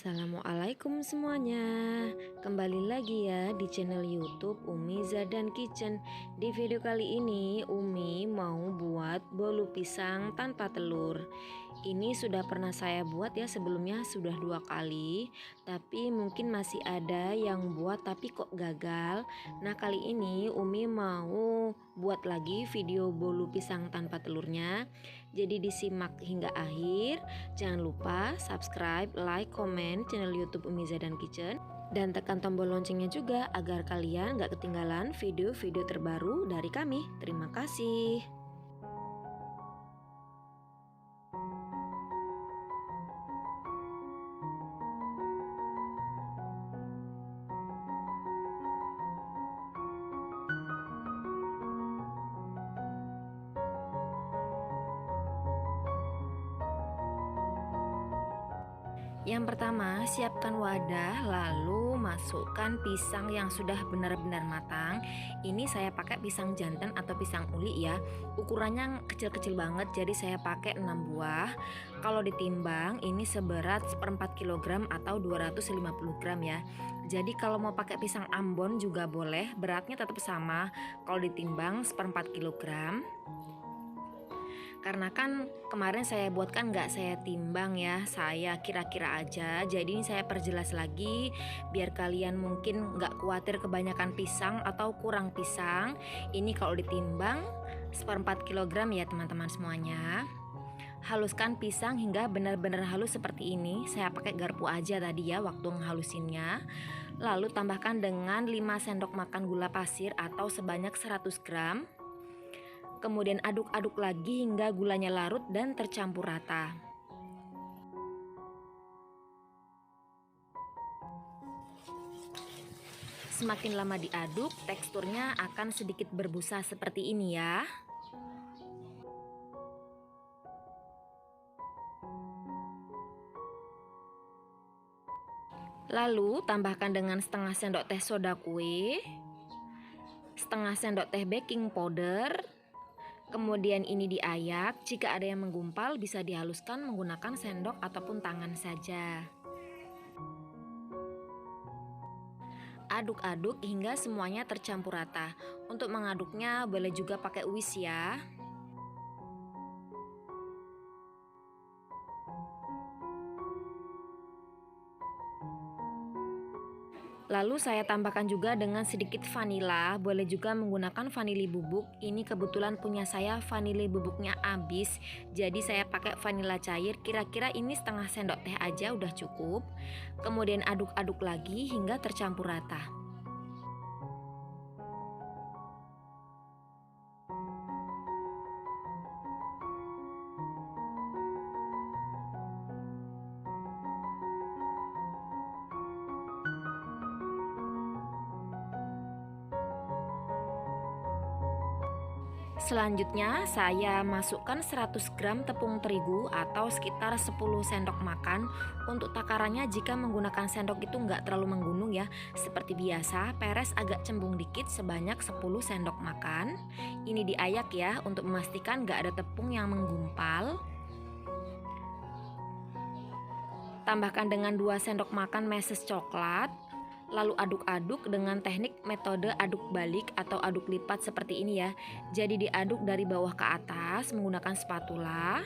Assalamualaikum semuanya. Kembali lagi ya di channel YouTube Umi Zadan Kitchen. Di video kali ini Umi mau buat bolu pisang tanpa telur. Ini sudah pernah saya buat ya sebelumnya, sudah 2 kali. Tapi mungkin masih ada yang buat tapi kok gagal. Nah, kali ini Umi mau buat lagi video bolu pisang tanpa telurnya. Jadi disimak hingga akhir. Jangan lupa subscribe, like, komen channel YouTube Umi Zadan Kitchen, dan tekan tombol loncengnya juga agar kalian gak ketinggalan video-video terbaru dari kami. Terima kasih. Yang pertama, siapkan wadah, lalu masukkan pisang yang sudah benar-benar matang. Ini saya pakai pisang jantan atau pisang uli ya. Ukurannya kecil-kecil banget, jadi saya pakai 6 buah. Kalau ditimbang, ini seberat 1/4 kg atau 250 gram ya. Jadi kalau mau pakai pisang Ambon juga boleh, beratnya tetap sama. Kalau ditimbang 1/4 kg. Karena kan kemarin saya buat kan nggak saya timbang ya, saya kira-kira aja. Jadi ini saya perjelas lagi biar kalian mungkin nggak khawatir kebanyakan pisang atau kurang pisang. Ini kalau ditimbang 1/4 kg ya teman-teman semuanya. Haluskan pisang hingga benar-benar halus seperti ini. Saya pakai garpu aja tadi ya waktu ngehalusinnya. Lalu tambahkan dengan 5 sendok makan gula pasir atau sebanyak 100 gram. Kemudian aduk-aduk lagi hingga gulanya larut dan tercampur rata. Semakin lama diaduk, teksturnya akan sedikit berbusa seperti ini ya. Lalu tambahkan dengan setengah sendok teh soda kue, setengah sendok teh baking powder. Kemudian ini diayak, jika ada yang menggumpal bisa dihaluskan menggunakan sendok ataupun tangan saja. Aduk-aduk hingga semuanya tercampur rata. Untuk mengaduknya boleh juga pakai whisk ya. Lalu saya tambahkan juga dengan sedikit vanila, boleh juga menggunakan vanili bubuk. Ini kebetulan punya saya vanili bubuknya habis, jadi saya pakai vanila cair. Kira-kira ini setengah sendok teh aja udah cukup. Kemudian aduk-aduk lagi hingga tercampur rata. Selanjutnya saya masukkan 100 gram tepung terigu atau sekitar 10 sendok makan. Untuk takarannya jika menggunakan sendok itu nggak terlalu menggunung ya. Seperti biasa, peres agak cembung dikit sebanyak 10 sendok makan. Ini diayak ya untuk memastikan nggak ada tepung yang menggumpal. Tambahkan dengan 2 sendok makan meses coklat. Lalu aduk-aduk dengan teknik metode aduk balik atau aduk lipat seperti ini ya. Jadi diaduk dari bawah ke atas menggunakan spatula.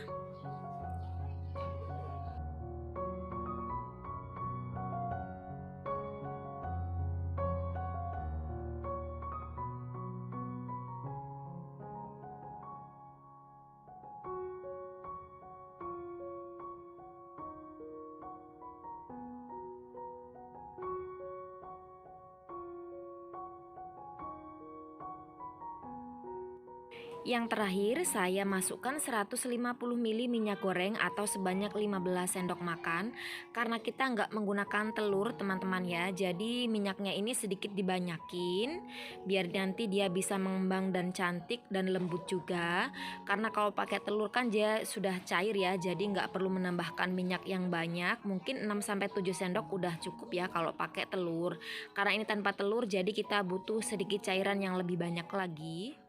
Yang terakhir saya masukkan 150 ml minyak goreng atau sebanyak 15 sendok makan. Karena kita nggak menggunakan telur teman-teman ya, jadi minyaknya ini sedikit dibanyakin biar nanti dia bisa mengembang dan cantik dan lembut juga. Karena kalau pakai telur kan dia sudah cair ya, jadi nggak perlu menambahkan minyak yang banyak. Mungkin 6-7 sendok udah cukup ya kalau pakai telur. Karena ini tanpa telur jadi kita butuh sedikit cairan yang lebih banyak lagi.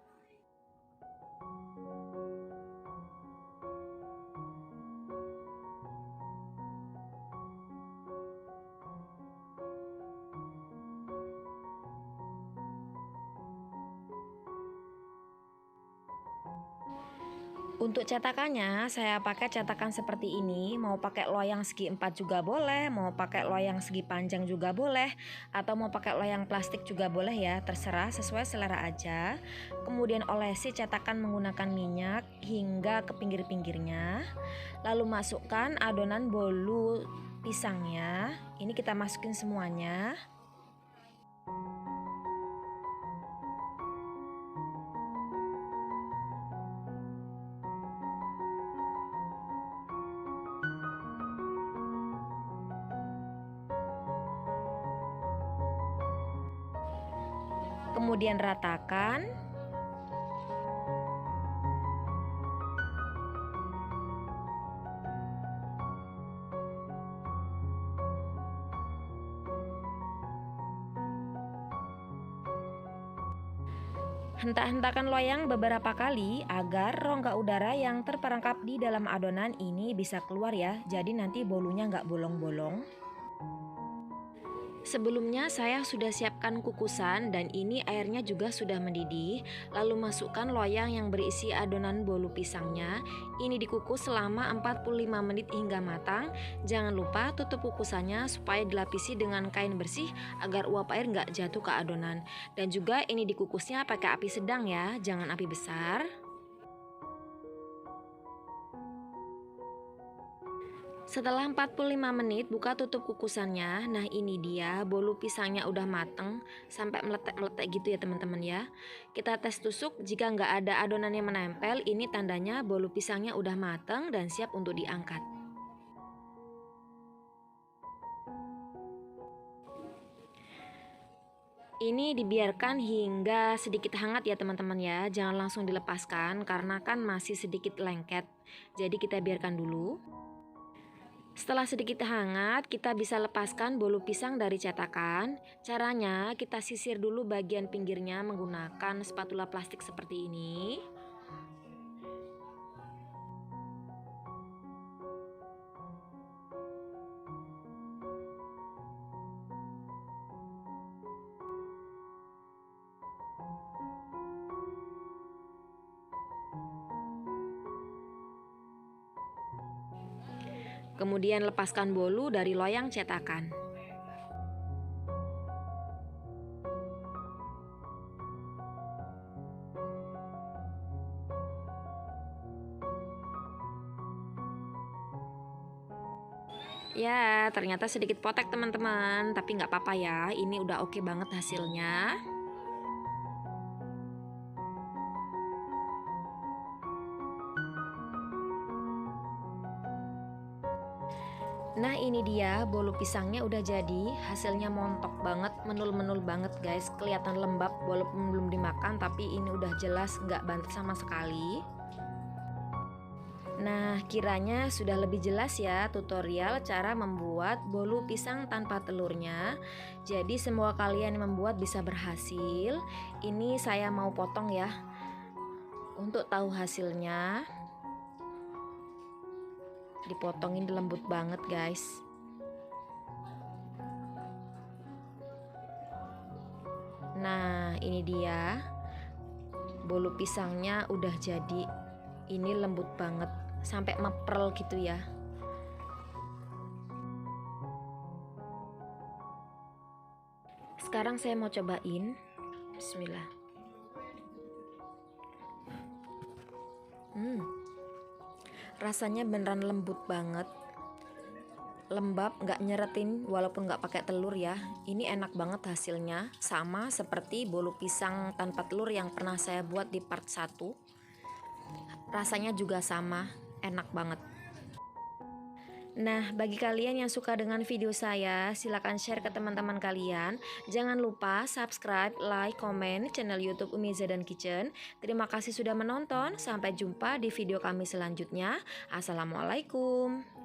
Untuk cetakannya saya pakai cetakan seperti ini, mau pakai loyang segi 4 juga boleh, mau pakai loyang segi panjang juga boleh, atau mau pakai loyang plastik juga boleh ya, terserah sesuai selera aja. Kemudian olesi cetakan menggunakan minyak hingga ke pinggir-pinggirnya. Lalu masukkan adonan bolu pisangnya, ini kita masukin semuanya. Kemudian ratakan. Hentak-hentakan loyang beberapa kali agar rongga udara yang terperangkap di dalam adonan ini bisa keluar ya. Jadi nanti bolunya nggak bolong-bolong. Sebelumnya saya sudah siapkan kukusan dan ini airnya juga sudah mendidih. Lalu masukkan loyang yang berisi adonan bolu pisangnya. Ini dikukus selama 45 menit hingga matang. Jangan lupa tutup kukusannya supaya dilapisi dengan kain bersih agar uap air nggak jatuh ke adonan. Dan juga ini dikukusnya pakai api sedang ya, jangan api besar. Setelah 45 menit buka tutup kukusannya. Nah ini dia bolu pisangnya udah mateng sampai meletek-meletek gitu ya teman-teman ya. Kita tes tusuk, jika nggak ada adonan yang menempel ini tandanya bolu pisangnya udah mateng dan siap untuk diangkat. Ini dibiarkan hingga sedikit hangat ya teman-teman ya. Jangan langsung dilepaskan karena kan masih sedikit lengket. Jadi kita biarkan dulu. Setelah sedikit hangat, kita bisa lepaskan bolu pisang dari cetakan. Caranya, kita sisir dulu bagian pinggirnya menggunakan spatula plastik seperti ini. Kemudian lepaskan bolu dari loyang cetakan. Ya, ternyata sedikit potek teman-teman, tapi nggak apa-apa ya. Ini udah oke banget hasilnya. Nah ini dia bolu pisangnya udah jadi, hasilnya montok banget, menul-menul banget guys, kelihatan lembab walaupun belum dimakan tapi ini udah jelas nggak bantet sama sekali. Nah kiranya sudah lebih jelas ya tutorial cara membuat bolu pisang tanpa telurnya. Jadi semoga kalian yang membuat bisa berhasil. Ini saya mau potong ya untuk tahu hasilnya. Dipotongin lembut banget guys. Nah ini dia bolu pisangnya udah jadi. Ini lembut banget sampai meprel gitu ya. Sekarang saya mau cobain. Bismillah. Rasanya beneran lembut banget, lembab, nggak nyeretin walaupun nggak pakai telur ya. Ini enak banget hasilnya, sama seperti bolu pisang tanpa telur yang pernah saya buat di part 1. Rasanya juga sama, enak banget. Nah, bagi kalian yang suka dengan video saya, silakan share ke teman-teman kalian. Jangan lupa subscribe, like, komen channel YouTube Umi Za dan Kitchen. Terima kasih sudah menonton. Sampai jumpa di video kami selanjutnya. Assalamualaikum.